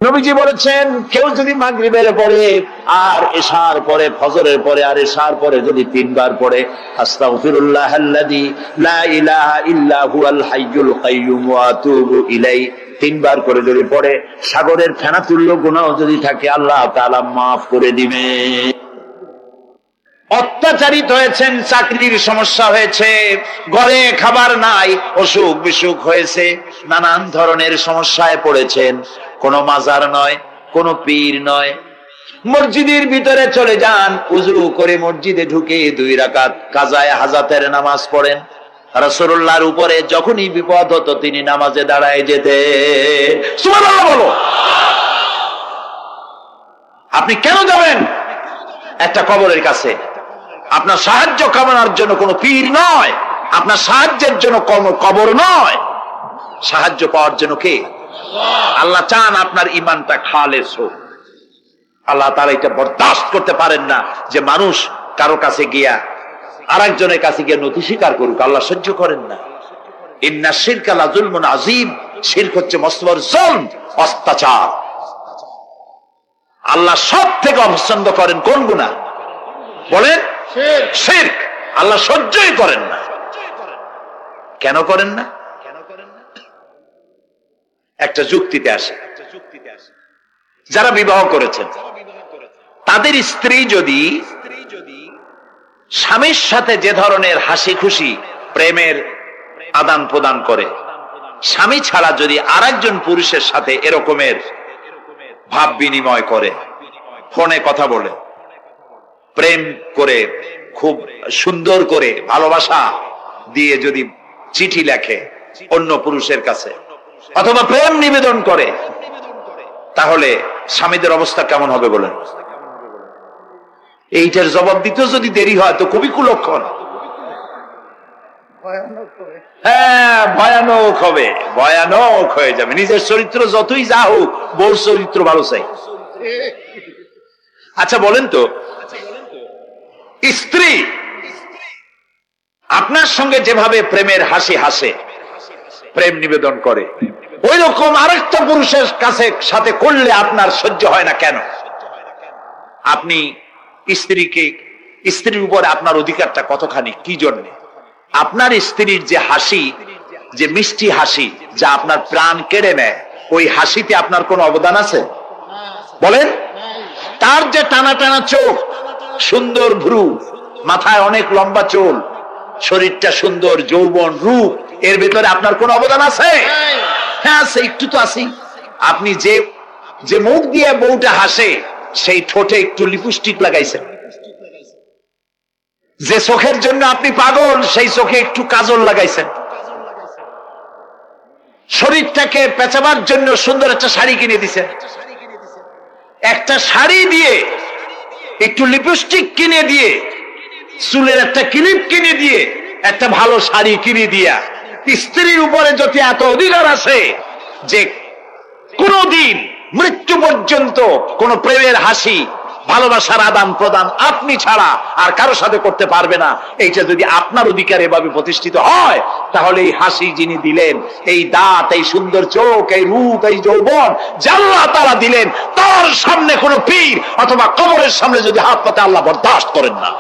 নবীজি বলেছেন, কেউ যদি মাগরিবের পরে আর এশার পরে, ফজরের পরে আর এশার পরে যদি তিনবার পড়ে আস্তাগফিরুল্লাহাল্লাযী লা ইলাহা ইল্লা হুয়াল হাইয়ুল কাইয়্যুম ওয়া আতুবু ইলাইহি, তিনবার করে যদি পড়ে, সাগরের ফেনাতুল্য গুনাহ যদি থাকে আল্লাহ তাআলা মাফ করে দিবে। অত্যাচারিত হয়েছেন, চাকরির সমস্যা হয়েছে, ঘরে খাবার নাই, অসুখ বিসুখ হয়েছে, নানান ধরনের সমস্যায় পড়েছেন, কোনো মাজার নয়, কোনো পীর নয়, মসজিদের ভিতরে চলে যান, উযু করে মসজিদে ঢুকে 2 রাকাত কাজায়ে হাজাতের নামাজ পড়েন। রাসূলুল্লাহর উপরে যখনই বিপদ হতো তিনি নামাজে দাঁড়ায় যেতেন। সুবহানাল্লাহ বলো। আপনি কেন যাবেন একটা কবরের কাছে? আপনার সাহায্য কামনার জন্য কোনো পীর নয়, আপনার সাহায্যের জন্য কবর নয়, সাহায্য পাওয়ার জন্য কে? আল্লাহ চান আপনার ঈমানটা খালেস হোক। আল্লাহ তাআলা এটা বরদাস্ত করতে পারেন না যে মানুষ কারো কাছে গিয়া আরেকজনের কাছে গিয়ে নথি স্বীকার করুক, আল্লাহ সহ্য করেন না। ইন্না শিরকা লাযুলমুন আযীম, শিরক হচ্ছে মস্ত বড় জুলম, অত্যাচার। আল্লাহ সব থেকে অপছন্দ করেন কোন গুনাহ বলেন? শিরক। আল্লাহ সহ্যই করেন না। কেন করেন না? একটা যুক্তিতে আসে। যারা বিবাহ করেছেন তাদের স্ত্রী যদি স্বামীর সাথে যে ধরনের হাসি খুশি প্রেমের আদান প্রদান করে, স্বামী ছাড়া যদি আরেকজন পুরুষের সাথে এরকমের ভাব বিনিময় করে, ফোনে কথা বলে, প্রেম করে, খুব সুন্দর করে ভালোবাসা দিয়ে যদি চিঠি লেখে অন্য পুরুষের কাছে অথবা প্রেম নিবেদন করে, তাহলে স্বামীদের অবস্থা কেমন হবে বলেন? এইটার জবাব দিতে যদি দেরি হয় তো খুবই কুলক্ষণ। হ্যাঁ, ভয়ানক হবে, ভয়ানক হয়ে যাবে। নিজের চরিত্র যতই যা হোক, বউর চরিত্র ভালো চাই। আচ্ছা বলেন তো, স্ত্রী আপনার সঙ্গে যেভাবে প্রেমের হাসি হাসে, প্রেম নিবেদন করে, ওই রকম আরেকটা পুরুষের কাছে সাথে করলে আপনার সহ্য হয় না কেন? আপনি স্ত্রীর উপরে আপনার অধিকারটা কতখানি, কি জন্য? আপনার স্ত্রীর যে হাসি, যে মিষ্টি হাসি, যা আপনার প্রাণ কেড়ে নেয়, ওই হাসিতে আপনার কোনো অবদান আছে বলেন? তার যে টানা টানা চোখ, সুন্দর ভ্রু, মাথায় অনেক লম্বা চুল, শরীরটা সুন্দর, যৌবন, রূপ, এর ভিতরে আপনার কোন অবদান আছে? হ্যাঁ আছে, একটু তো আছি। আপনি যে মুখ দিয়ে বউটা হাসে, সেই ঠোঁটে একটু লিপস্টিক লাগাইছেন। যে চোখের জন্য আপনি পাগল, সেই চোখে একটু কাজল লাগাইছেন। শরীরটাকে পেঁচাবার জন্য সুন্দর একটা শাড়ি কিনে দিছেন। একটা শাড়ি দিয়ে, একটু লিপস্টিক কিনে দিয়ে, চুলের একটা ক্লিপ কিনে দিয়ে, একটা ভালো শাড়ি কিনে দিয়া স্ত্রীর উপরে যদি এত অধিকার আছে যে কোনদিন মৃত্যু পর্যন্ত কোন প্রেমের হাসি, ভালোবাসার আদান প্রদান আপনি ছাড়া আর কারো সাথে করতে পারবে না, এইটা যদি আপনার অধিকার এভাবে প্রতিষ্ঠিত হয়, তাহলে এই হাসি যিনি দিলেন, এই দাঁত, এই সুন্দর চোখ, এই রূপ, এই যৌবন যা আল্লাহ তাআলা দিলেন, তার সামনে কোন পীর অথবা কবরের সামনে যদি হাত পাতে আল্লাহ বরদাস্ত করেন না।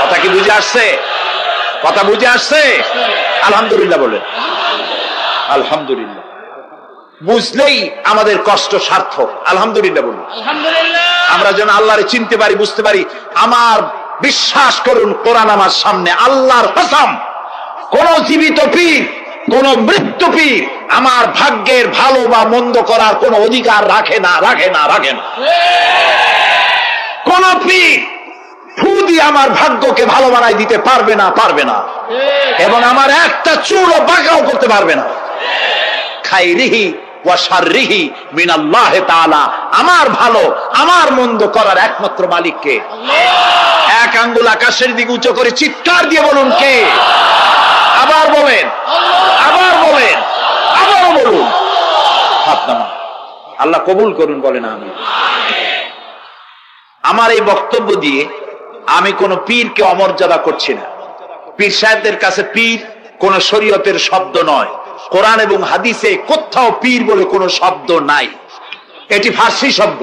কথা কি বুঝে আসছে? কথা বুঝে আসছে? আলহামদুলিল্লাহ বলেন। আলহামদুলিল্লাহ। বুঝলেই আমাদের কষ্ট সার্থক। আলহামদুলিল্লাহ বলুন। আমরা যেন আল্লাহরে চিনতে পারি, বুঝতে পারি। আমার বিশ্বাস করুন, কোরআন আমার সামনে, আল্লাহর কসম, কোন জীবিত পীর, কোন মৃত্যু পীর আমার ভাগ্যের ভালো বা মন্দ করার কোন অধিকার রাখে না, রাখে না, রাখে না। কোন পীর ফু দিয়ে আমার ভাগ্যকে ভালো বানাই দিতে পারবে না, পারবে না, এবং আমার একটা চুলও বাঁকাও করতে পারবে না। খাইরিহি ওয়া শাররিহি মিনাল্লাহ তাআলা। আমার ভালো, আমার মন্দ করার একমাত্র মালিক কে? এক আঙ্গুল আকাশের দিকে উঁচু করে চিৎকার দিয়ে বলুন, কে? আবার বলেন, আবার বলেন, আবারও বলুন। হাত নামান। আল্লাহ কবুল করুন, বলেন আমিন। আমার এই বক্তব্য দিয়ে আমি কোন পীরকে অমর্যাদা করছি না। পীর সাহেবদের কাছে পীর কোন শরীয়তের শব্দ নয়, কোরআন এবং হাদিসে কোথাও পীর বলে কোনো শব্দ নাই। এটি ফার্সি শব্দ।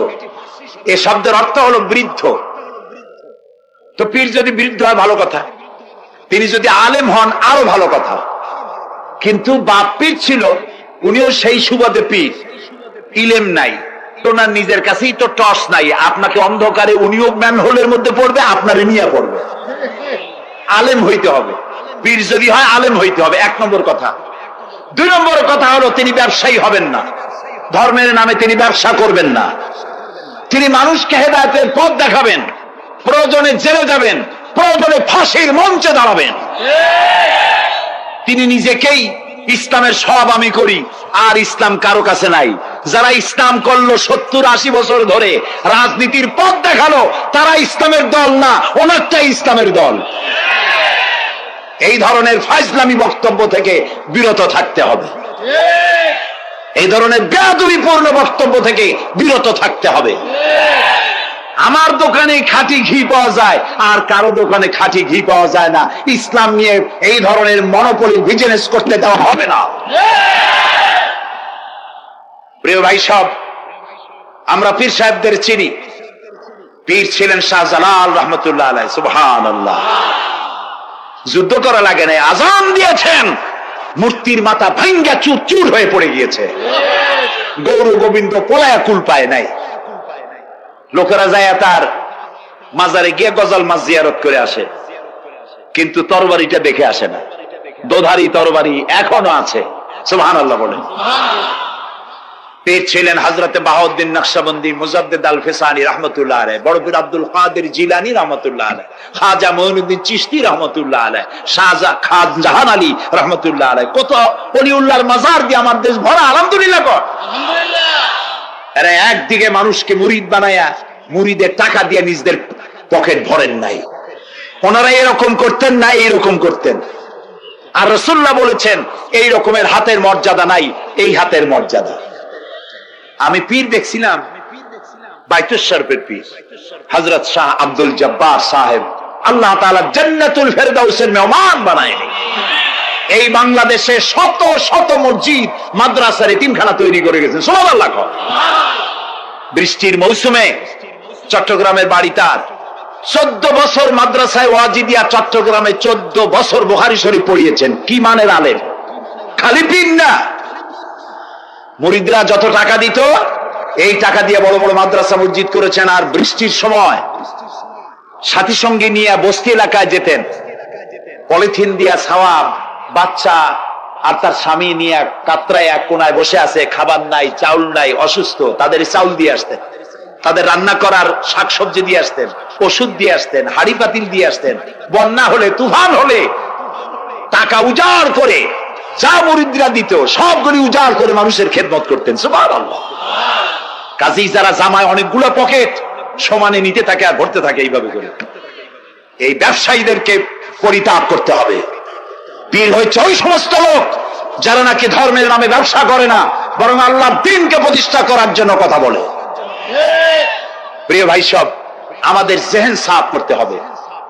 এই শব্দের অর্থ হলো বৃদ্ধ। তো পীর যদি বৃদ্ধ হয় ভালো কথা, তিনি যদি আলেম হন আরো ভালো কথা। কিন্তু বাপ পীর ছিল, উনিও সেই সুবাদে পীর, ইলেম নাই, ওনার নিজের কাছেই তো টর্চ নাই। আপনাকে অন্ধকারে উনিও ম্যানহোলের মধ্যে পড়বে, আপনারে নিয়ে পড়বে। আলেম হইতে হবে, পীর যদি হয় আলেম হইতে হবে, 1 নম্বর কথা। 2 নম্বর কথা হলো তিনি ব্যবসায়ী হবেন না। ধর্মের নামে তিনি ব্যবসা করবেন না। তিনি মানুষকে হেদায়েতের পথ দেখাবেন, প্রয়োজনে জেলে যাবেন, প্রয়োজনে ফাঁসির মঞ্চে দাঁড়াবেন। তিনি নিজেকেই ইসলামের সব আমি করি, আর ইসলাম কারো কাছে নাই। যারা ইসলাম করলো 70-80 বছর ধরে, রাজনীতির পথ দেখালো, তারা ইসলামের দল না, ওনারটাই ইসলামের দল। এই ধরনের ফাজলামি বক্তব্য থেকে বিরত থাকতে হবে। এই ধরনের বেয়াদবিপূর্ণ বক্তব্য থেকে বিরত থাকতে হবে। আমার দোকানে খাঁটি ঘি পাওয়া যায়, আর কারো দোকানে খাঁটি ঘি পাওয়া যায় না। ইসলাম নিয়ে এই ধরনের মনোপলি বিজনেস করতে দেওয়া হবে না। প্রিয় ভাই সব, আমরা পীর সাহেবদের চিনি। পীর ছিলেন শাহজালাল রহমতুল্লাহ আলাইহি। সুবহানাল্লাহ। যুদ্ধ করা লাগে না, আজান দিয়েছেন, মূর্তির মাথা ভাঙ্গা চুর চুর হয়ে পড়ে গিয়েছে। গৌর গোবিন্দ পলায়া কুল পায় নাই। লোকেরা যায় তার মাজারে গিয়ে গজল মাছ জিয়ারত করে আসে, কিন্তু তরবারিটা দেখে আসে না। দোধারি তরবারি এখনো আছে। সুবহানাল্লাহ বলেন। পীর ছিলেন হযরতে বাহাউদ্দিন নকশবন্দি, মুজাদ্দিদ আল ফিসানি রহমতুল্লাহ আলাইহি, বড় পীর আব্দুল কাদের জিলানী রহমতুল্লাহ আলাইহি, খাজা মঈনুদ্দিন চিশতি রহমতুল্লাহ আলাইহি, খান জাহান আলী রহমতুল্লাহ আলাইহি। কত ওলিউল্লাহর মাজার দিয়ে আমার দেশ ভরা। আলহামদুলিল্লাহ কর। আলহামদুলিল্লাহ। এরা একদিকে মানুষকে মুরিদ বানায়া মুরিদের টাকা দিয়ে নিজেদের পকেট ভরেন নাই। ওনারা এরকম করতেন না, এইরকম করতেন। আর রাসূলুল্লাহ বলেছেন এই রকমের হাতের মর্যাদা নাই, এই হাতের মর্যাদা। আমি পীর দেখছিলাম, বাইতুল শরফের পীর হযরত শাহ আব্দুল জব্বার সাহেব, আল্লাহ তাআলা জান্নাতুল ফেরদাউসের মেহমান বানায়নি। এই বাংলাদেশে শত শত মসজিদ, মাদ্রাসার এতিমখানা তৈরি করে গেছেন। সুবহানাল্লাহ। বৃষ্টির মৌসুমে চট্টগ্রামের বাড়ি তার, 14 বছর মাদ্রাসায় ওয়াজিদিয়া চট্টগ্রামে 14 বছর বুখারী শরীফ পড়িয়েছেন। কি মানের আলেম, খালি পীর না। মুরিদরা যত টাকা দিত, এই টাকা দিয়ে বড় বড় মাদ্রাসা মসজিদ করেছেন। আর বৃষ্টির সময় সাথী সঙ্গী নিয়ে বস্তি এলাকায় যেতেন, পলিথিন দিয়া ছাওয়া, বাচ্চা আর তার স্বামী নিয়ে কাতরায় এক কোনায় বসে আছে, খাবার নাই, চাউল নাই, অসুস্থ, তাদের চাউল দিয়ে আসতেন, তাদের রান্না করার শাকসবজি দিয়ে আসতেন, ওষুধ দিয়ে আসতেন, হাড়ি পাতিল দিয়ে আসতেন। বন্যা হলে, তুফান হলে টাকা উজাড় করে যা মুরিদরা দিত সবগুলি উজাড় করে মানুষের খেদমত করতেন। সুবহানাল্লাহ। কাজেই যারা জামায় অনেকগুলো পকেট সমানে নিতে থাকে আর ভরতে থাকে এইভাবে করে, এই ব্যবসায়ীদেরকে পরিত্যাগ করতে হবে। পীর হচ্ছে ওই সমস্ত লোক যারা নাকি ধর্মের নামে ব্যবসা করে না, বরং আল্লাহর দ্বীনকে প্রতিষ্ঠা করার জন্য কথা বলে। প্রিয় ভাই সব, আমাদের জেহেন সাফ করতে হবে,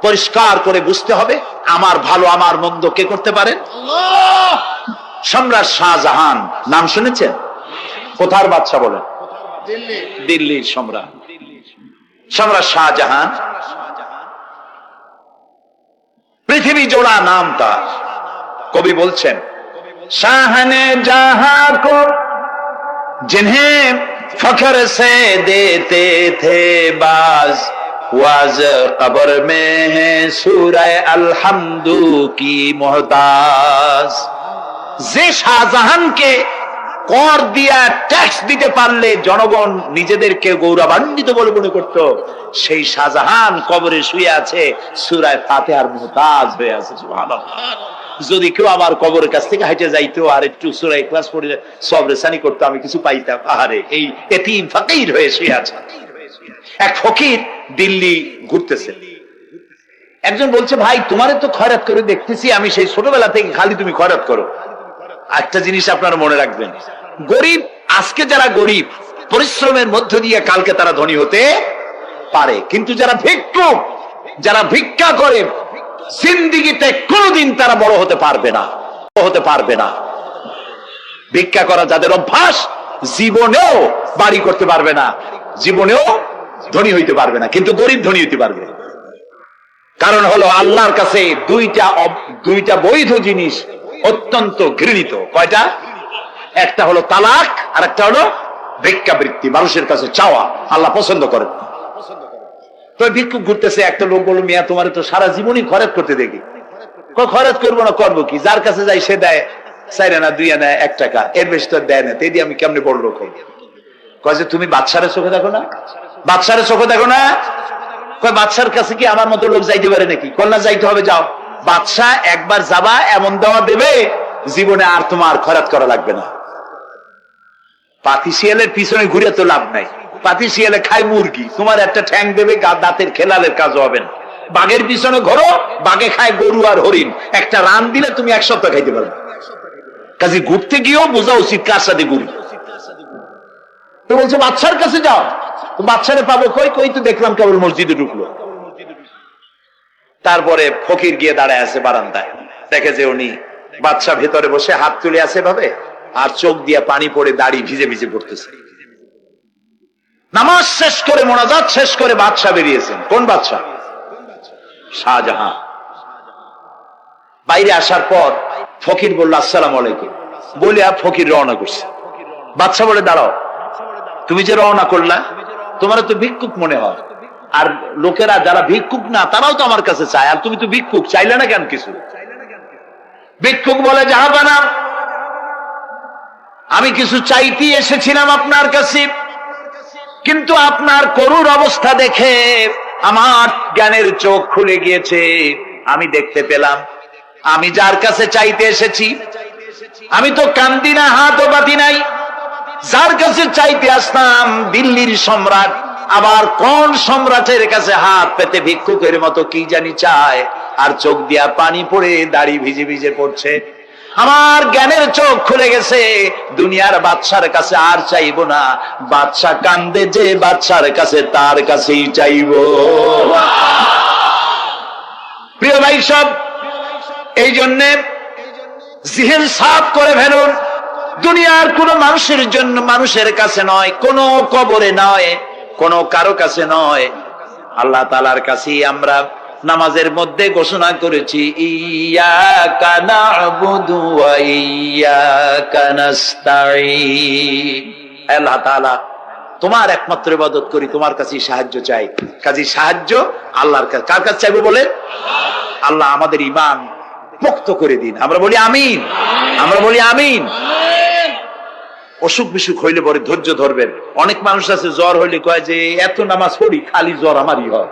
পরিষ্কার করে বুঝতে হবে আমার ভালো আমার মন্দ কে করতে পারেন? আল্লাহ। সম্রাট শাহজাহান নাম শুনেছেন? কোথার বাদশা বলেন? দিল্লির সম্রাট। সম্রাট শাহজাহান পৃথিবী জোড়া নাম তার। কবি বলছেন, শাহনে জাহাं को जिन्हें फख्र से देते थे बाज, वाज कब्र में है सूरह अलहम्दु की मोहताज। যে শাহজাহানকে কর দিয়া ট্যাক্স দিতে পারলে জনগণ নিজেদেরকে গৌরবান্বিত বলে মনে করত, সেই শাহজাহান কবরে শুয়ে আছে, সূরা ফাতিহার মুহতাজ হয়ে আছে। সুবহানাল্লাহ। যদি কেউ আমার কবরের কাছ থেকে হেঁটে যাইতো আর একটু সূরা ইখলাস পড়ে সবরেসানি করতো, আমি কিছু পাইতাম। আহারে, এই এতিম ফকির হয়ে শুয়ে আছে। এক ফকির দিল্লি ঘুরতেছে, একজন বলছে, ভাই তোমারে তো খয়রাত করে দেখতেছি আমি সেই ছোটবেলা থেকে, খালি তুমি খয়রাত করো। একটা জিনিস আপনারা মনে রাখবেন, গরিব, আজকে যারা গরিব পরিশ্রমের মধ্য দিয়ে কালকে তারা ধনী হতে পারে, কিন্তু যারা ভিক্ষুক, যারা ভিক্ষা করে, জিন্দেগিতে কোনোদিন তারা বড় হতে পারবে না, হতে পারবে না। ভিক্ষা করা যাদের অভ্যাস, জীবনেও বাড়ি করতে পারবে না, জীবনেও ধনী হইতে পারবে না, কিন্তু গরিব ধনী হইতে পারবে। কারণ হলো আল্লাহর কাছে দুইটা বৈধ জিনিস অত্যন্ত ঘৃণিত। কয়টা? একটা হলো তালাক, আর একটা হলো ভিক্ষাবৃত্তি, মানুষের কাছে চাওয়া। আল্লাহ পছন্দ করেন। তো ভিক্ষুক ঘুরতেছে, একটা লোক বলল, মিয়া তোমার তো সারা জীবনই খরচ করতে দেখি। খরচ করবো না, করবো কি? যার কাছে যাই সে দেয় 4 আনা 2 আনা 1 টাকা, এর বেশি তো দেয় না। তেদি আমি কেমনে বড় লোক হই? কয় যে তুমি বাদশারে চোখে দেখো না, বাদশারে চোখে দেখো না। কয় বাদশার কাছে কি আমার মতো লোক যাইতে পারে নাকি? কন্যা যাইতে হবে, যাও। বাদশা একবার যাবা, এমন দেওয়া দেবে জীবনে আর তোমার খরচ করা লাগবে না। পাতি শিয়ালের পিছনে ঘুরে তো লাভ নাই। পাতি শিয়ালে খায় মুরগি, তোমার একটা ঠ্যাং দেবে, দাঁতের খেলালের কাজ হবে না। বাঘের পিছনে ঘোরো, বাঘে খায় গরু আর হরিণ, একটা রান দিলে তুমি 1 সপ্তাহ খাইতে পারবে। কাজে ঘুরতে গিয়েও বোঝা উচিত কার সাথে ঘুরি। তো বলছে বাদশার কাছে যাও। বাদশারে পাবো কই? কই তো দেখলাম কেবল মসজিদে ঢুকলো। তারপরে ফকির গিয়ে দাঁড়ায় আছে বারান্দায়, দেখে যে উনি বাদশা ভেতরে বসে হাত তুলে আছে ভাবে, আর চোখ দিয়ে পানি পড়ে দাড়ি ভিজে ভিজে পড়তেছে। নামাজ শেষ করে, মোনাজাত শেষ করে বাদশা বেরিয়েছেন। কোন বাদশা? শাহজাহান। বাইরে আসার পর ফকির বলল আসসালামু আলাইকুম, বলে ফকির রওনা করছে। বাদশা বলে দাঁড়াও, তুমি যে রওনা করলা, তোমার তো ভিক্ষুক মনে হয়, আর লোকেরা যারা ভিক্ষুক না তারাও তো আমার কাছে চায়, আর তুমি তো ভিক্ষুক, চাইলে না কেন কিছু? ভিক্ষুক বলে জাহাপানা, আমি কিছু চাইতে এসেছিলাম আপনার কাছে, কিন্তু আপনার করুণ অবস্থা দেখে আমার জ্ঞানের চোখ খুলে গিয়েছে। আমি দেখতে পেলাম আমি যার কাছে চাইতে এসেছি, আমি তো কান্দি না, হাতও বাতি নাই। যার কাছে চাইতে আসতাম দিল্লির সম্রাট, আবার কোন সম্রাটের কাছে হাত পেতে ভিক্ষুকের মতো কি জানি চায়, আর চোখ দিয়া পানি পড়ে দাড়ি ভিজে ভিজে পড়ছে। আমার জ্ঞানের চোখ খুলে গেছে, দুনিয়ার বাদশার কাছে আর চাইবো না। বাদশা কান্দে যে বাদশার কাছে, তার কাছেই চাইবো। প্রিয় ভাই সব, এই জন্যে জিহেন সাফ করে ফেলুন। দুনিয়ার কোন মানুষের জন্য, মানুষের কাছে নয়, কোন কবরে নয়, কোন কারো কাছে নয়, আল্লাহ তাআলার কাছেই আমরা নামাজের মধ্যে ঘোষণা করেছি, ইয়াকা না'বুদু ওয়া ইয়াকা নাস্তাঈন। আল্লাহ তাআলা, তোমার একমাত্র ইবাদত করি, তোমার কাছেই সাহায্য চাই। কাজী সাহায্য আল্লাহর কাছে। কার কাছে চাইবো বলে? আল্লাহ আমাদের ঈমান পোক্ত করে দিন। আমরা বলি আমিন, আমরা বলি আমিন। অসুখ বিসুখ হইলে পরে ধৈর্য ধরবেন। অনেক মানুষ আছে জ্বর হইলে কয় যে এত নামাজ পড়ি খালি জ্বর আমারই হয়,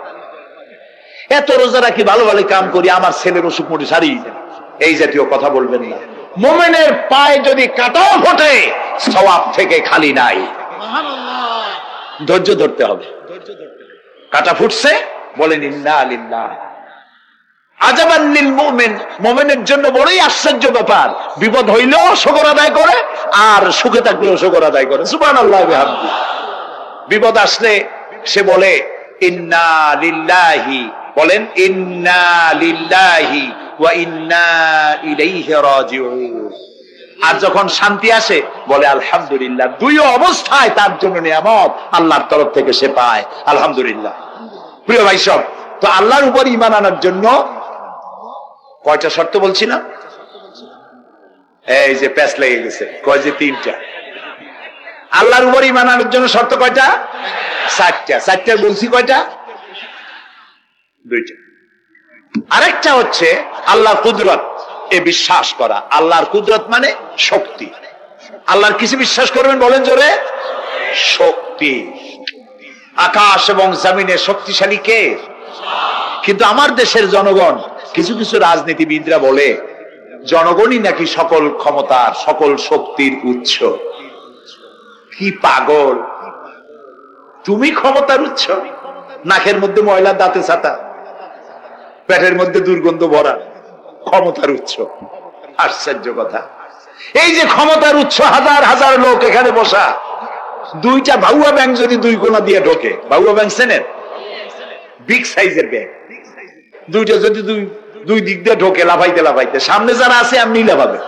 এত রোজা রাখি, ভালো ভালো কাম করি, আমার ছেলের অসুখ মোটে সারি। এই জাতীয় কথা বলবেন না। মুমিনের পায়ে যদি কাঁটাও ফোটে, সওয়াব থেকে খালি নাই। ধৈর্য ধরতে হবে। কাঁটা ফুটছে, বলেন ইন্না লিল্লাহ। আজাবান লিল মুমিন, মুমিনের জন্য বড়ই আশ্চর্য ব্যাপার, বিপদ হইলেও শুকর আদায় করে, আর সুখে থাকলেও শুকর আদায় করে। সুবহানাল্লাহ ওয়া বিহামদিহি। বিপদ আসলে সে বলে ইন্না লিল্লাহি, বলেন ইন্না লিল্লাহি ওয়া ইন্না ইলাইহি রাজিউন। আর যখন শান্তি আসে বলে আলহামদুলিল্লাহ। দুই অবস্থায় তার জন্য নিয়ামত আল্লাহর তরফ থেকে সে পায়, আলহামদুলিল্লাহ। প্রিয় ভাই সব, তো আল্লাহর উপর ঈমান আনার জন্য কয়টা শর্ত বলছি না? এই যে প্যাচ লেগে গেছে, কয় যে 3টা। আল্লাহর উপর ঈমান আনার জন্য শর্ত কয়টা? 4টা। 4টা বলছি কয়টা? 2টা। আরেকটা হচ্ছে আল্লাহর কুদরত, এ বিশ্বাস করা। আল্লাহর কুদরত মানে শক্তি। আল্লাহর কিছু বিশ্বাস করবেন, বলেন জোরে? শক্তি। আকাশ এবং জমিনে শক্তিশালী কে? কিন্তু আমার দেশের জনগণ, কিছু কিছু রাজনীতিবিদরা বলে জনগণই নাকি সকল ক্ষমতার, সকল শক্তির উৎস। কি পাগল! তুমি ক্ষমতার উৎস? নাকের মধ্যে ময়লা, দাঁতে ছাতা, পেটের মধ্যে দুর্গন্ধ ভরা, ক্ষমতার উৎস। আশ্চর্য কথা। এই যে ক্ষমতার উৎস, হাজার হাজার লোক এখানে বসা, 2টা ভাউয়া ব্যাংক যদি 2 কোণা দিয়ে ঢোকে, ভাউয়া ব্যাংক চেনেন? বিগ সাইজের ব্যাংক, 2টা যদি দুই দিক দিয়ে ঢোকে লাফাইতে লাফাইতে, সামনে যারা আছে এমনি লাফাবে।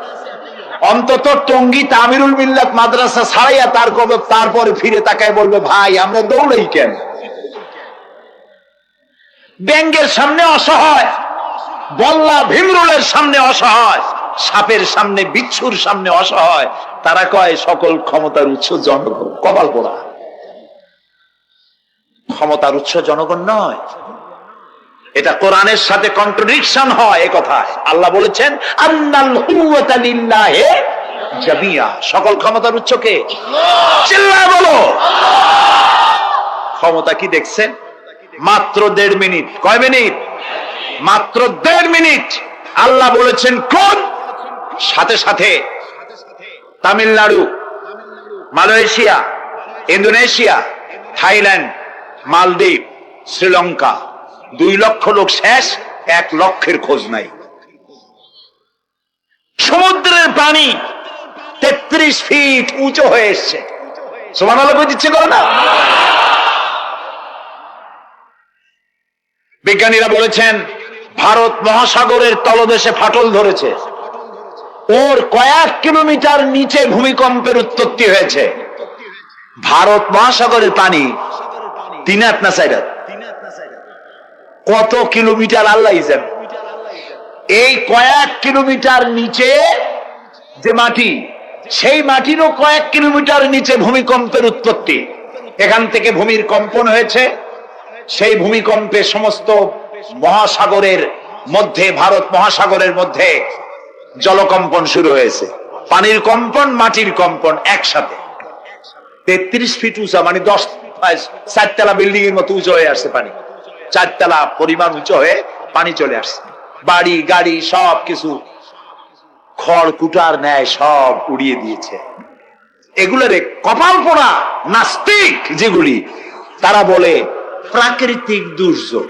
অন্তত টঙ্গী তামিরুল মিল্লাত মাদ্রাসা ছাড়াইয়া তারপরে ফিরে তাকায় বলবে, ভাই আমরা দৌড়াই কেন? ব্যাঙ্গের সামনে অসহায়, বল্লা ভীমরুলের সামনে অসহায়, সাপের সামনে বিচ্ছুর সামনে অসহায়। তারা কয় সকল ক্ষমতার উৎস জনগণ। কপাল পোড়া। ক্ষমতার উৎস জনগণ নয়, এটা কোরআনের সাথে কন্ট্রাডিকশন হয়। এ কথায় আল্লাহ বলেছেন আন্নাল কুওয়াতা লিল্লাহি জামিয়া, সকল ক্ষমতার উৎস কে? চিল্লায় বলো। ক্ষমতা কি দেখছেন? মাত্র 1.5 মিনিট। কয় মিনিট? মাত্র 1.5 মিনিট। আল্লাহ বলেছেন কোন? সাথে সাথে তামিলনাড়ু, মালয়েশিয়া, ইন্দোনেশিয়া, থাইল্যান্ড, মালদ্বীপ, শ্রীলঙ্কা 2 লক্ষ লোক শেষ, 1 লক্ষের খোঁজ নাই। সমুদ্রের পানি 33 ফিট উঁচু হয়ে এসছে। সুবহানাল্লাহ কই দিচ্ছে করে না? বিজ্ঞানীরা বলেছেন ভারত মহাসাগরের তলদেশে ফাটল ধরেছে, ওর কয়েক কিলোমিটার নিচে ভূমিকম্পের উৎপত্তি হয়েছে। ভারত মহাসাগরের পানি 3 হাত না 4 হাত? কত কিলোমিটার আল্লাহই জানে। এই কয়েক কিলোমিটার নিচে যে মাটি, সেই মাটিরও কয়েক কিলোমিটার নিচে ভূমিকম্পের উৎপত্তি। এখান থেকে ভূমির কম্পন হয়েছে, সেই ভূমিকম্পে সমস্ত মহাসাগরের মধ্যে, ভারত মহাসাগরের মধ্যে জলকম্পন শুরু হয়েছে। পানির কম্পন, মাটির কম্পন একসাথে। 33 ফিট উঁচা, মানে 4 তলা বিল্ডিং এর মতো উঁচু হয়ে আসছে পানি। 4 তলা পরিমাণ উঁচু হয়ে পানি চলে আসছে। বাড়ি গাড়ি সব কিছু খড় কুটার ন্যায় সব উড়িয়ে দিয়েছে। এগুলোরে কপাল পোড়া নাস্তিক যেগুলি, তারা বলে প্রাকৃতিক দুর্যোগ।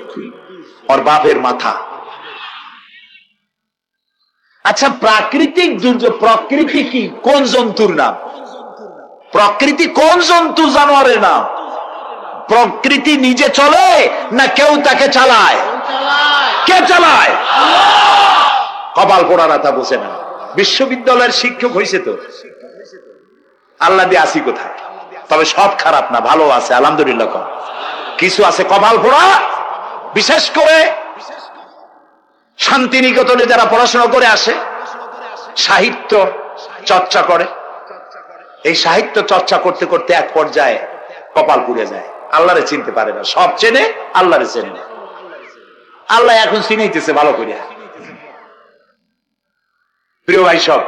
ওর বাপের মাথা। আচ্ছা, প্রাকৃতিক দুর্যোগ, প্রকৃতি কি? কোন জন্তুর নাম? প্রকৃতি কোন জন্তু জানোয়ারের নাম? প্রকৃতি নিজে চলে না কেউ তাকে চালায়? কে চালায়? কপাল পোড়ারা তা বোঝে না। বিশ্ববিদ্যালয়ের শিক্ষক হয়েছে তো, আল্লাহ দিয়ে আসি কোথায়? তবে সব খারাপ না, ভালো আছে আলহামদুলিল্লাহ। কিছু আছে কপাল পোড়া। বিশেষ করে শান্তিনিকেতনে যারা পড়াশোনা করে আসে, সাহিত্য চর্চা করে, এই সাহিত্য চর্চা করতে করতে এক পর্যায়ে কপাল পুড়ে যায়। আল্লাহরে চিনতে পারে না। সব চেনে, আল্লাহরে চেনে না। আল্লাহ এখন চিনাইতেছে ভালো করে। প্রিয় ভাই, সব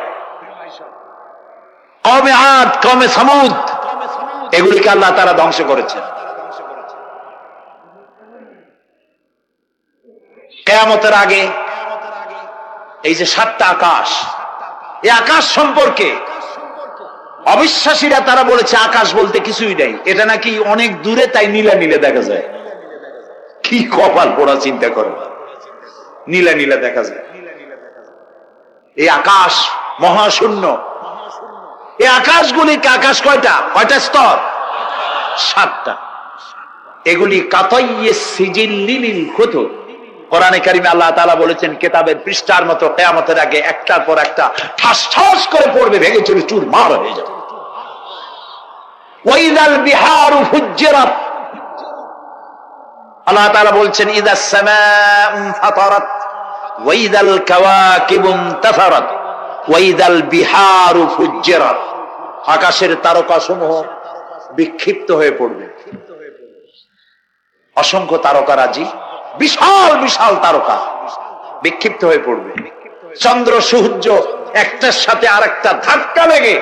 কওমে আদ, কওমে সামুদ, এগুলিকে আল্লাহ তারা ধ্বংস করেছেন। কিয়ামতের আগে এই যে 7টা আকাশ, এই আকাশ সম্পর্কে অবিশ্বাসীরা তারা বলেছে আকাশ বলতে কিছুই নাই, এটা নাকি অনেক দূরে, তাই নীলা নীলে দেখা যায়। কি কপাল পোড়া, চিন্তা করো। নীলা নীলা দেখা যায়। এই আকাশ মহাশূন্য। এই আকাশগুলিকে, আকাশ কয়টা? কয়টা স্তর? 7টা। এগুলি কাতাইয়ে সিজিল্লিল কুতুব। কোরআনে কারিমে আল্লাহ তাআলা বলেছেন কিতাবের পৃষ্ঠার মতো কিয়ামতের আগে একটার পর একটা ঠাস ঠাস করে পড়বে, ভেঙে চুরে চুরমার হয়ে যাবে। ওয়াইদাল বিহারু ফুজ্জিরাত, আল্লাহ তাআলা বলছেন ইদাস সামাউ ফাতারাত ওয়াইদাল কাওয়াকিবু ইনতাসারাত ওয়াইদাল বিহারু ফুজ্জিরাত। আকাশের তারকাসমূহ বিক্ষিপ্ত হয়ে পড়বে। অসংখ্য তারকারাজি, বিশাল বিশাল তারকা বিক্ষিপ্ত হয়ে পড়বে। চন্দ্র সূর্য একটার সাথে আরেকটা ধাক্কা লেগে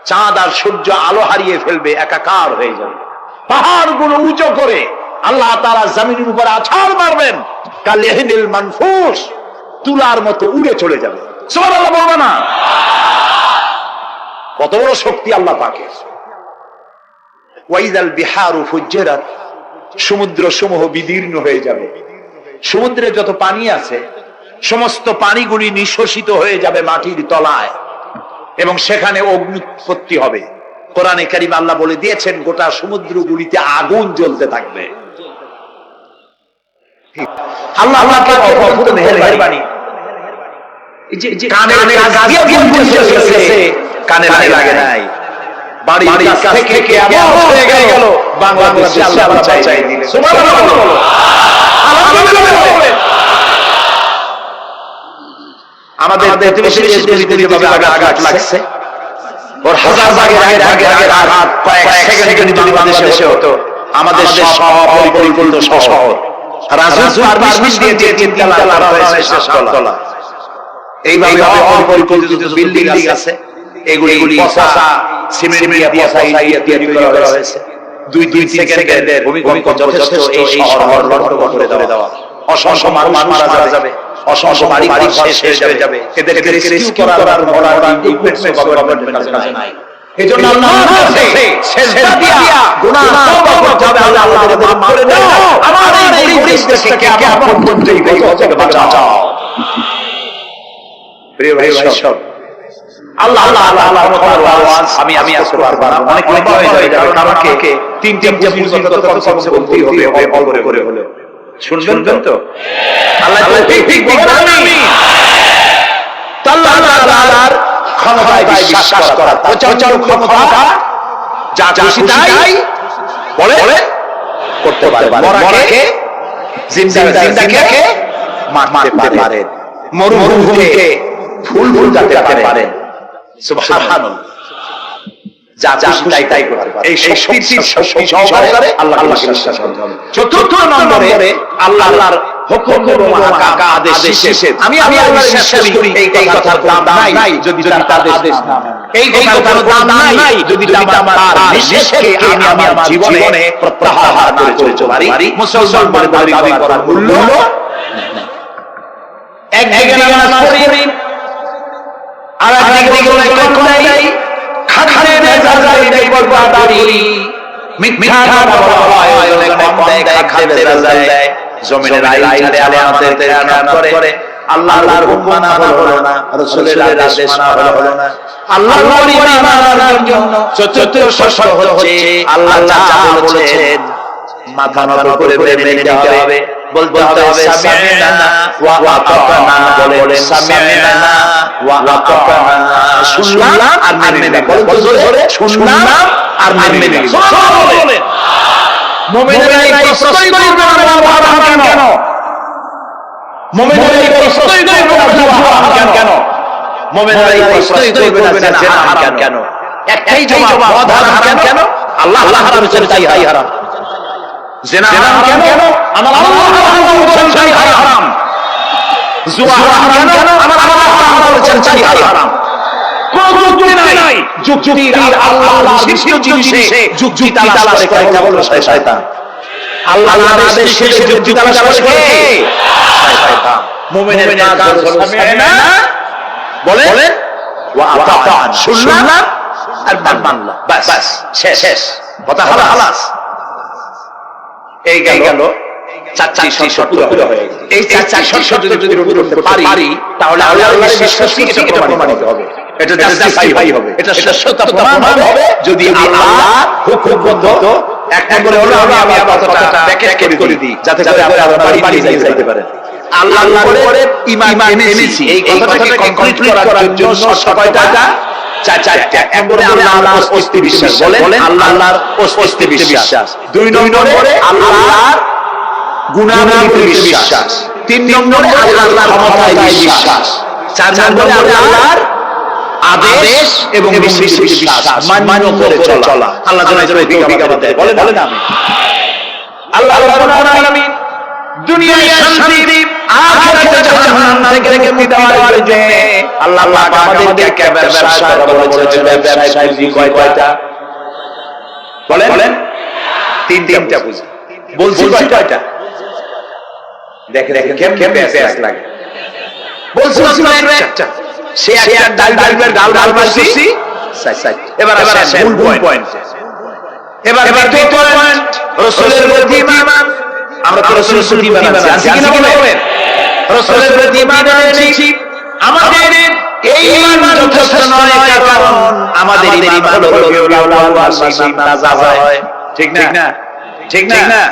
চাঁদ আর সূর্য আলো হারিয়ে ফেলবে, একাকার হয়ে যাবে। পাহাড়গুলো উঁচু করে আল্লাহ তাআলা জমিনের উপর আছাড় মারবেন, কালিহিল মানফুস, তুলার মতো উড়ে চলে যাবে। সুবহানাল্লাহ বলবে না? কত বড় শক্তি আল্লাহ পাকের। ওয়াইদাল বিহারু ফুজ্জিরাত, সমুদ্র সমূহ বিদীর্ণ হয়ে যাবে। সমুদ্রে যত পানি আছে সমস্ত পানিগুলি নিঃশোষিত হয়ে যাবে মাটির তলায়, এবং সেখানে অগ্নি উৎপত্তি হবে। কোরআনে কারীম আল্লাহ বলে দিয়েছেন গোটা সমুদ্রগুলিতে আগুন জ্বলতে থাকবে। আল্লাহ পাকের অপূর্ব মেহেরবানি। কানে কানে লাগে নাই, বাড়ির কাছ থেকে কেমন হয়ে গেল, বাংলাদেশে আল্লাহ বাঁচাই দিলেন। সুবহানাল্লাহ। আমাদের প্রতিবেশী দেশগুলিতে যেভাবে আঘাত লাগছে, ওর হাজার ভাগে আঘাত কয়েক সেকেন্ডে যদি বাংলাদেশে হতো, আমাদের সব পরিকল্পিত শহর রাজস্ব পারমিশন দিয়ে তিনতলা করা হয়েছে, সাততলা। এইভাবে অপরিকল্পিত বিল্ডিং আছে, এগুলি পচা সিমেন্ট দিয়ে তৈরি করা হয়েছে। 2-3 সেকেন্ডের ভূমিকম্প যথেষ্ট এই শহর লন্ডভন্ড করে দেওয়া। অসংখ্য মানুষ মারা যাবে, অসংখ্য বাড়ি শেষ হয়ে যাবে। এদেরকে রেস্কিউ করার ইকুইপমেন্টস গভর্নমেন্টের কাছে নাই। এজন্য আল্লাহর কাছে সেজদা দিয়া গুনাহ তওবা করতে হবে, আল্লাহ আমাদের মাফ করে দাও, আমার এই গরিব দেশটাকে কিয়ামত পর্যন্ত এই গজব থেকে বাঁচাও। প্রিয় ভাই সব, আল্লাহ আওয়াজ আমি আসতে পারবো না, অনেক লম্বা হয়ে যাবে, কারণ আমাকে তিনটা মুসিবত কমসে কম বলতেই হবে, অল্প করে হলেও। শুনবেন তো? আল্লাহ ঠিক বলেন আমি আল্লাহ তাআলার ক্ষমতায় বিশ্বাস করা, প্রচন্ড ক্ষমতা, যা খুশি তাই বলে করতে পারে। মরাকে জিন্দাকে মারতে পারেন, মরুভূমিকে ফুল ফুটাতে পারেন। সুবহানাল্লাহ। যা খুশি তাই করতে পারেন। এই শক্তির সহকারে আল্লাহ বিশ্বাস করতে হবে। চতুর্থ নম্বরে আল্লাহর হুকুম এবং আদেশ নিষেধ। আমি আল্লাহর বিশ্বাস করি, এই কথার দাম নাই যদি তার আদেশ না মানে। এই কথার দাম নাই যদি তার নিষেধকে আমি আমার জীবনে প্রত্যাহার করে চলতে পারি। মুসলমান বলে দাবি করার মূল্য একদিকে নামাজ পড়ি, আর একদিকে কম নাই, খাখানে বেজায় দেই বলবা দাঁড়ি, মিথ্যা বলা হয় ওখানে কম দেয়, খাখানে বেজায় দেয়, জমিনের আইন ছাড়ে আমাদের খেয়ানত করে, আল্লাহর হুকুম মানা হলো না, রাসূলের আদেশ মানা হলো না। আল্লাহর পরিবার মানার জন্য চতুর্থ শর্ত হচ্ছে আল্লাহ যা বলেছেন মাথা নত করে মেনে নিতে হবে, বলতে হবে সামি'না ওয়া আতা'না, বলেন সামি'না ওয়া আতা'না, শুনলাম আর মেনে নিলাম। বলেন শুনলাম আর মেনে নিলাম। সুবহানাল্লাহ বলেন। মুমিনেরা এই প্রশ্নই করবে না হারাম কেন? মুমিনেরা এই প্রশ্নই করবে না হারাম কেন? মুমিনেরা এই প্রশ্নই করবে না জিনা হারাম কেন? একটাই জবাব, মদ হারাম কেন? আল্লাহ হারাম করেছেন তাই হারাম। জিনা হারাম কেন? আমার আল্লাহ হারাম করেছেন তাই হারাম। জুয়া হারাম কেন? আমার আল্লাহ হারাম করেছেন তাই হারাম। কোন যুক্তি নাই, যুক্তি আল্লাহর সৃষ্ট জিনিসে যুক্তি তালাশ করে কেবল শয়তান। আল্লাহর আদেশ শেষে যুক্তি তালাশ করে কে? শয়তান। মুমিনের কাজ হলো সামি'না, বলেন ওয়া আতা'না, শুনলাম আর মানলাম, বাস শেষ কথা খালাস। এই গেল চারটি শর্ত পুরো হয়ে গেল। এই চারটি শর্ত যদি পূরণ করতে পারি তাহলে আল্লাহর বিশ্বাসী এটা প্রমাণিত হবে, এটা জাস্টিফাই হবে, এটা শ্রেষ্ঠতা প্রমাণ হবে যদি আল্লাহ হুকুম বদ্ধ একটা করে হলো আমি আমার কথাটা ব্যাখ্যা করে দিই, যাতে করে আপনারা বাড়ি যাইতে পারেন। আল্লাহর উপরে ঈমান এনেছি, এই কথাটাকে কমপ্লিট করার জন্য ছয়টা চারটা। এক নম্বরে আল্লাহর অস্তিত্বে বিশ্বাস, বলেন আল্লাহর অস্তিত্বে বিশ্বাস। দুই নম্বরে আল্লাহর গুণাগুণে বিশ্বাস। তিন নম্বরে আল্লাহর ক্ষমতায় বিশ্বাস। চার নম্বরে আল্লাহর আদেশ এবং নিষেধে বিশ্বাস, মান্য করে চলা। আল্লাহ যেন তৌফিক আমাদের দেয়। বলেন আমি আল্লাহ রাব্বুল আলামিন দুনিয়ায় শান্তি, আখিরাতে জাহান্নাম থেকে মুক্তি দেওয়ার জন্য আল্লাহ পাক আমাদেরকে ব্যবসা করা বলেছেন। ব্যবসায় পুঁজি কয়টা? বলেন তিনটা পুঁজি। বলছি কয়টা? দেখেন কেমনে প্যাস লাগে। বলছি একটা, সে একটা ডালবের ডাল মারছি। এবার আসেন মূল পয়েন্ট। এবার দ্বিতীয় পয়েন্ট, রাসূলের প্রতি ঈমান। আমরা তো রাসূলের প্রতি ঈমান আনছি কিনা বলেন? রাসূলের প্রতি ঈমান এনেছি। আমাদের এই ঈমান যথেষ্ট নয়, কারণ আমাদের ঈমান হলো রবিউল আউয়াল মাসে নাযা হয়, ঠিক না?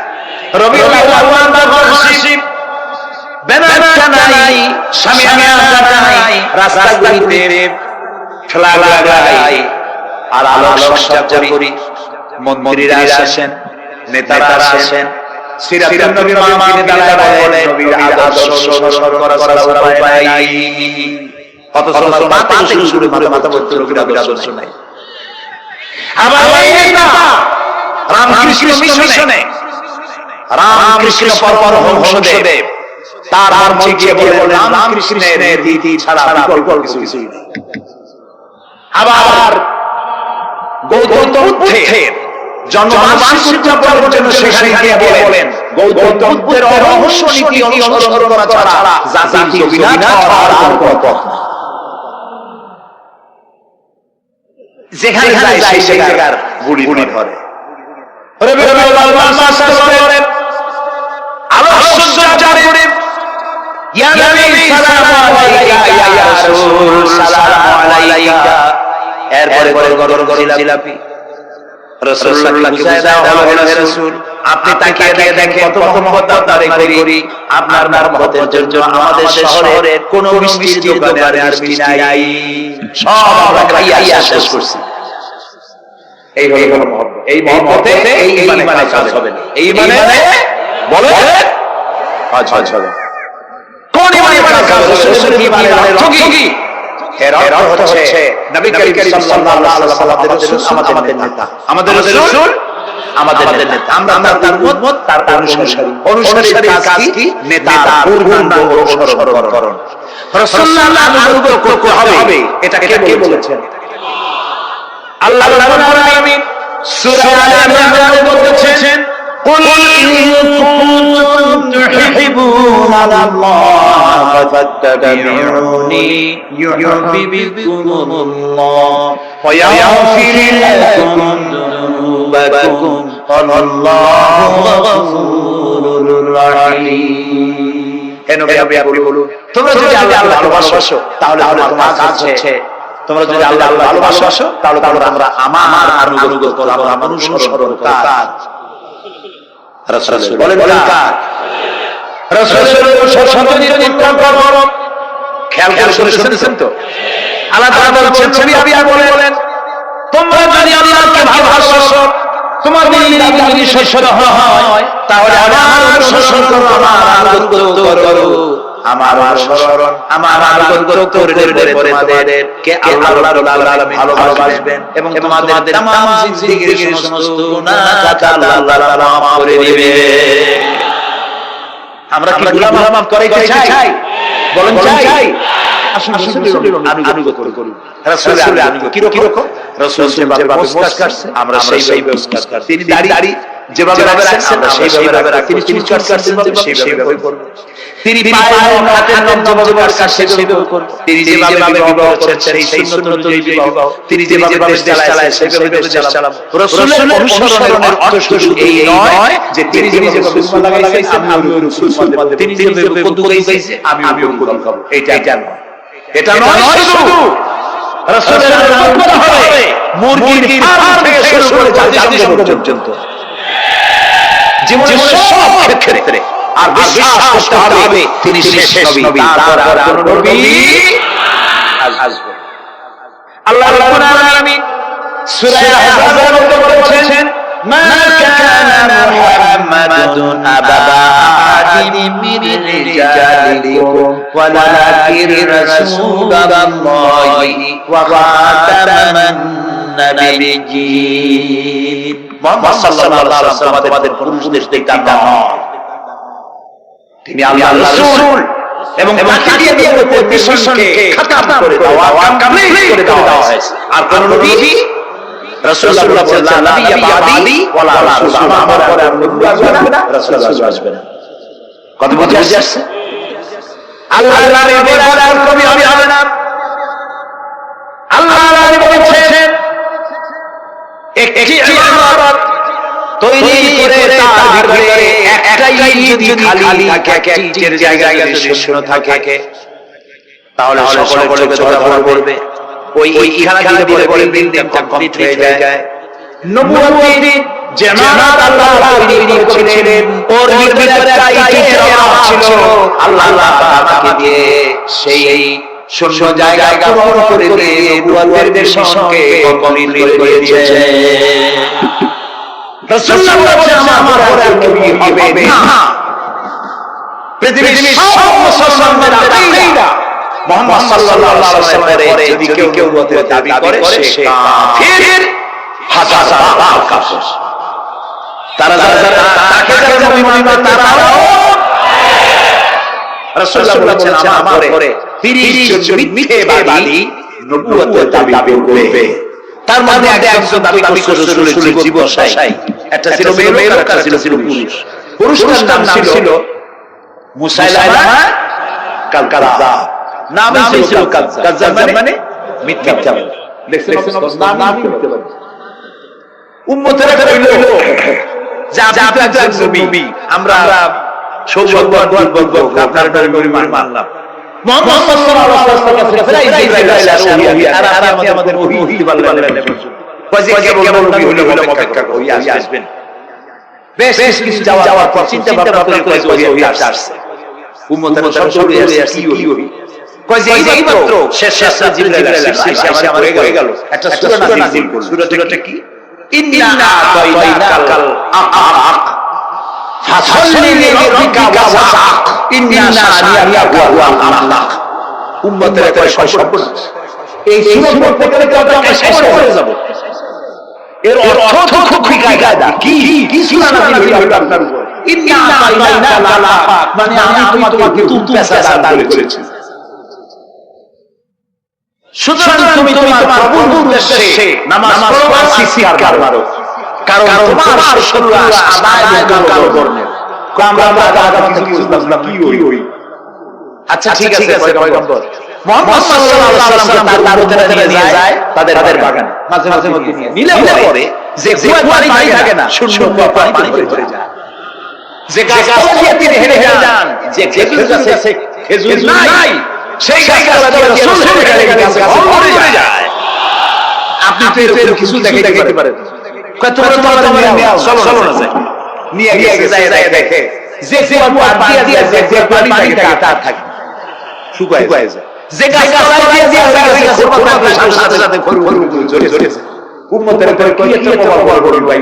রবিউল আউয়াল মাসে ব্যানারটা নাই, শামিয়ানাটা নাই, রাস্তাগুলিতে ফ্ল্যাগ লাগাই আর আলোক সজ্জা করি। মন্ত্রীরা আসেন, নেতারা আসেন, সিরাতুন নবীর মাহফিলে দাঁড়ায় বলেন নবীর আদর্শ অনুসরণ করা ছাড়া উপায় নাই। অথচ মাথা শুরু করে মাথা ভর্তি নবীর আদর্শ নাই। আবার এই নেতা রামকৃষ্ণ মিশনে, রামকৃষ্ণ পরমহংসদেব তার মঞ্চে বলেন রামকৃষ্ণের নীতি ছাড়া বিকল্প কিছুই নেই। আবার গৌতম বুদ্ধের জন্মবার্ষিকী উদযাপনের জন্য সেখানে গিয়ে বলেন গৌতম বুদ্ধের অরহস্য নীতি অনুসরণ করা ছাড়া জাতির বিনাশ হওয়ার আর কোনো পথ নেই। যেখানে যায় সেই জায়গার গুলি ধরে। আপনি তাকিয়ে দেখেন কত মহব্বত করি আপনার মহব্বতের জন্য আমাদের শহরের কোন মিষ্টি দোকানে আর মিষ্টি নাই, সব আমরা খাইয়া শেষ করছি। এই হলো মহব্বত। এই মহব্বতে এই ইমানে কাজ হবে না। এই ইমানে বলে কাজ হবে। কোন ইমানে কাজ হবে? রাসূলের ইমানের অর্থ কি? এর অর্থ হচ্ছে নবী করিম সাল্লাল্লাহু আলাইহি ওয়াসাল্লাম আমাদের নেতা, আমাদের রাসূল আমাদের নেতা। আমরা তার মত তার অনুসারী। অনুসারীর কাজ কি? নেতার পূর্ণাঙ্গ অনুসরণ। রাসূলুল্লাহ আনুগত্য করতে হবে। এটা কে বলেছেন? আল্লাহ রাব্বুল আলামিন সূরা আল-ইমরানে বলেছেন কুল ইন কুনতুম তুহিব্বুনাল্লাহ ফাত্তাবিউনি ইউহিব্বুকুমুল্লাহ ওয়া ইয়াগফির লাকুম যুনুবাকুম আল্লাহু গফুরুর রাহিম। হে নবী আপনি বলুন, তোমরা যদি আল্লাহকে ভালোবাসো তাহলে তোমার কাজ হচ্ছে, তোমরা যদি আল্লাহকে ভালোবাসো তাহলে আমরা আমার আনুগত্য করব, আমার অনুসরণ করব। কার? রাসূল। বলেন কার? রাসূলের অনুসরণ করব। খেয়াল করে শুনেছেন তো? আল্লাহ তাআলা বলছেন, নবী বলেন তোমরা যদি আল্লাহকে ভালোবাসো, তোমাদের ঈমান যদি সত্য হয় তাহলে আমার অনুসরণ করো, আমার আনুগত্য করো। আমার অনুসরণ আমার আনুগত্য করলে পরে তোমাদেরকে আল্লাহ রাব্বুল আলামিন ভালোবাসবেন এবং তোমাদের तमाम জিন্দেগীর সমস্ত গুনাহ আল্লাহ তাআলা মাফ করে দিবেন। আমরা কি গুনাহ মাফ করাইতে চাই? বলেন চাই? আসুন রাসূলের আনুগত্য করি। রাসূলের আনুগত্য কি রকম? রাসূল যেভাবে মুস্কাত করছে আমরা সেইভাবে মুস্কাত করব। তিনি দাড়ি যেভাবে রাখছেন আমরা সেইভাবে রাখব। তিনি চুল কাটছেন সেইভাবে করব। তিনি পায়ের হাতের নখ যেভাবে কাটছেন সেইভাবে করব। তিনি যেভাবে বিবাহ করেছেন সেই সুন্নাত অনুযায়ী বিবাহ, তিনি যেভাবে দেশ চালায় সেইভাবে দেশ চালাবো। রাসূলের অনুসরণের অর্থ শুধু এই নয় যে তিনি যেভাবে সুন্নাত লাগাইছেন আমি ওই সুন্নাত, তিনি যেভাবে কদু খাইছে আমি ওই কদু খাবো। এটা নয়। এটা নয় শুধু রাসূলের আনুগত্য হবে মুরগির ফার্ম থেকে শুরু করে জাতিসংঘ পর্যন্ত জীবনের সব ক্ষেত্রে। আর বিশ্বাস করতে হবে তিনি শেষ নবী, তারপর আর কোন নবী আসবে। আল্লাহ রাব্বুল আলামিন সূরা আহজাবের মধ্যে বলেছেন মা কানা মুহাম্মাদুন আবা আহাদিন মিন রিজালিকুম ওয়ালাকিন রাসূলুল্লাহি ওয়া খাতামান নাবিয়্যিন। মুহাম্মদ সাল্লাল্লাহু আলাইহি ওয়াসাল্লাম আমাদের পুরুষদের নেতা নন, তিনি আল্লাহর রাসূল এবং তাকে দিয়ে মিশনকে খতম করে দেওয়া, কমপ্লিট করে দেওয়া হয়েছে। আর কোন নবী রাসূলুল্লাহ বলেছেন লা নবিয়্যা বাদি ওয়ালা রাসূল, আমার পরে আর নবী আসবে না, রাসূল আসবে না। কত বুঝে আসছে? আল্লাহর নামে বলার কবি হবে না। আল্লাহর নামে বলেছেন একটি ইবাদত তৈরি করে তার ভিতরে একটাই যদি খালি থাকে, একটির জায়গায় যদি শূন্য থাকে তাহলে সকলে চোখে ধরা পড়বে। ওই ইখানা দিলে পরে বিল্ডিংটা কমপ্লিট হয়ে যায়। নবুয়তের জান্নাত আল্লাহ তৈরি করেছিলেন, ওর ভিতরে একটা ইটের অভাব ছিল, আল্লাহ আমাকে দিয়ে সেই শূন্য জায়গা পূরণ করে দিয়ে নবুয়তের সঙ্গে কমপ্লিট করে দিয়েছে। রাসূলুল্লাহ বলেন আমার পরে আর নবী হবে না। পৃথিবীর সব মুসলমানদের আকীদা মুহাম্মদ সাল্লাল্লাহু আলাইহি ওয়াসাল্লামের পরে যদি কেউ নবুয়তের দাবি করে সে কাফির, হাজার বার কাফির। তারা যারা তাকে যারা নবী মানে তারাও রাসূলুল্লাহ বলেছেন আমার পরে 30 জন মিথ্যাবাদী নবুয়তের দাবি করবে। তার মধ্যে একজন দাবি করছিল রাসূলের জীবদ্দশায়, একটা ছিল মেয়ে লোক, একটা ছিল পুরুষ। পুরুষটার নাম ছিল মুসাইলামা কাযযাব, নাম ছিল কাযযাব মানে মিথ্যাবাদী। দেখছেন নাম মিথ্যাবাদী। উম্মতেরা কইল যে আপনি তো একজন নবী, আমরা সৌভাগ্যবান বলবো আপনার নবী মানলাম। মুহাম্মদ সাল্লাল্লাহু আলাইহি ওয়াসাল্লাম প্রায় জিবরাইল আর আপনি আমাদের ওহী দিতে পারলেন না। কয় যে কেবল নবী হলো অপেক্ষা করি আসবেন। বেশ কিছু যাওয়ার পর চিন্তা ভাবনা করে ওহী আসছে। উম্মতেরা সব দৌড়ে আসছে কি ওহী? কয় যে এই মাত্র শেষ জিবরাইল এসে আমার হয়ে গেল একটা সূরা নাযিল করল। সূরাটা কি? ইন্না আতাইনাকাল আক ফাসাল্লি লিরাব্বিকা ওয়াসআক ইন্না শানিআকা হুয়াল আবতার। উম্মতের কয় সর্বনাশ, এই সূরা পড়তে গেলে তো আমরা শেষ হয়ে যাব। এর অর্থ খুব বিকায়দা। কি সূরা নাযিল হলো আপনার উপর? ইন্না আতাইনাকাল আক মানে আমি তোমাকে পেশা দান করেছি। সুতরাং তুমি তোমার প্রভুর উদ্দেশ্যে নামাজ পড়ো আর চিৎকার মারো, কারণ তোমার শত্রুরা আদায় কালো বর্ণের। আমরা কিছু বুঝলাম কি ওই। আচ্ছা ঠিক আছে পয়গম্বর মুহাম্মদ সাল্লাল্লাহু আলাইহি ওয়াসাল্লাম তার উত্তরে নিয়ে যায় তাদের বাগানে, মাঝে মাঝে নিলে পরে যে কুয়ায় পানি থাকে না, শূন্য কুয়া পানি ভরে যায়। যে গাছ দিয়ে তিনি হেরে যান, যে খেজুর গাছে খেজুর নাই, সেই গাছটা দিয়ে রাসূল হেরে গেছে, ভরে যায়। আপনি তো এরকম কিছু দেখতে পারেন। কত বড় চলো না যায়, নিয়ে গেছে যায় দেখে যে কুয়া দিয়ে যে পানি থাকে তা থাকে শুকায় যায়। যে গাছটা দিয়ে যায় সাথে সাথে ভরে ঝরে ঝরেছে। উম্মতের করে কি একটা প্রভাব পড়ল ভাই।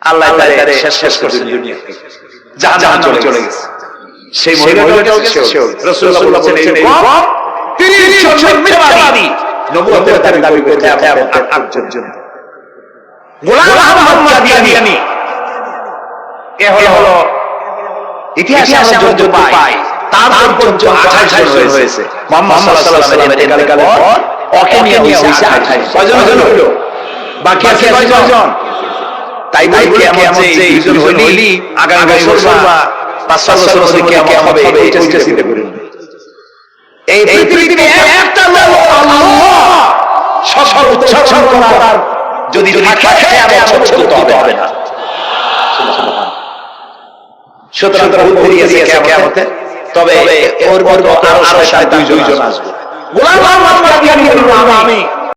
আল্লাহ তাআলা শেষ করেছেন দুনিয়াকে, জাহান্নামে চলে গেছে। সেই মহিলাটাও গেছে, রাসূলুল্লাহ বলেছেন এরকম 30 জন মিথ্যাবাদী নবুয়তের দাবি করতে আগ পর্যন্ত। গোলাম আহমদ কাদিয়ানী এ হলো ইতিহাসে আমরা যত পাই তার পর্যন্ত 28 জন হয়েছে। মুহাম্মদ সাল্লাল্লাহু আলাইহি ওয়াসাল্লামের ইন্তেকালের পর ওকে নিয়ে হইছে 28। কয়জন হলো? বাকি আছে কয়জন? তাই কিয়ামত যে দুইজন হইলি আগামী বছর বা 5-6 বছর পরে কিয়ামত হবে, এটা চিন্তা করেন। এই পৃথিবীতে একটা লোক আল্লাহ সব উচ্চারণ করার যদি থাকে কিয়ামত ছোট হবে না। সুতরাং বুদ্ধি দিয়েছে কিয়ামতে, তবে ওর মধ্যে আরো শয়তান দুইজন আসবে। গোলাম আহমদ কাদিয়ানী বলল আমি